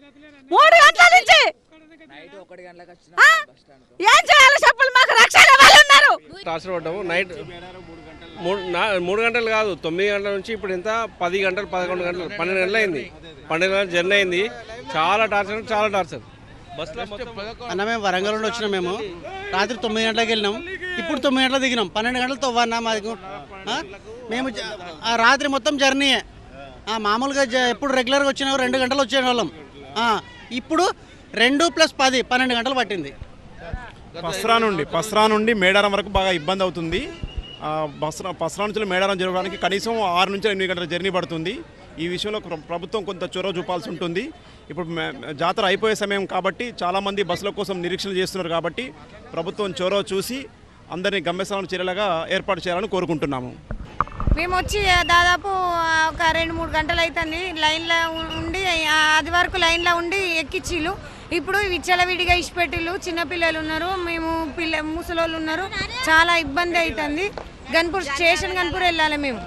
3 గంటల నుంచి ఏం చేయాలి చెప్పులు? మాకు రక్షణ వాళ్ళు ఉన్నారు. టార్చర్ పడ్డాము. నైట్ 3 గంటలు కాదు, 9 గంటల నుంచి ఇప్పుడు ఎంత 10 గంటలు 11 గంటలు 12 గంటలు అయింది. 12 గంటల జర్నీ అయింది. చాలా టార్చర్ బస్సులో. అన్న మేము వరంగల్ నుండి వచ్చినాం. మేము రాత్రి 9 గంటలకు వెళ్ళినాం. ఇప్పుడు 9 గంటలకు దిగినాం. 12 గంటలతో అన్నా మాది. మేము రాత్రి మొత్తం జర్నీయే. మామూలుగా ఎప్పుడు రెగ్యులర్గా వచ్చిన 2 గంటలు వచ్చే వాళ్ళం. ఇప్పుడు 2 + 10 12 గంటలు పట్టింది. పస్రా నుండి మేడారం వరకు బాగా ఇబ్బంది అవుతుంది. పస్రా నుంచి మేడారం జరగడానికి కనీసం 6 నుంచి 8 గంటల జర్నీ పడుతుంది. ఈ విషయంలో ప్రభుత్వం కొంత చొరవ చూపాల్సి ఉంటుంది. ఇప్పుడు జాతర అయిపోయే సమయం కాబట్టి చాలామంది బస్సుల కోసం నిరీక్షణ చేస్తున్నారు. కాబట్టి ప్రభుత్వం చొరవ చూసి అందరినీ గమ్యస్థానం చేరేలాగా ఏర్పాటు చేయాలని కోరుకుంటున్నాము. మేము వచ్చి దాదాపు ఒక 2-3 గంటలు అవుతుంది లైన్లో ఉండి. అది వరకు లైన్లో ఉండి ఎక్కిచ్చిళ్ళు. ఇప్పుడు విచ్చలవిడిగా ఇచ్చిపెట్టిళ్ళు. చిన్నపిల్లలు ఉన్నారు, మేము ముసలోళ్ళు ఉన్నారు. చాలా ఇబ్బంది అవుతుంది. గన్పూర్ స్టేషన్ వెళ్ళాలి మేము.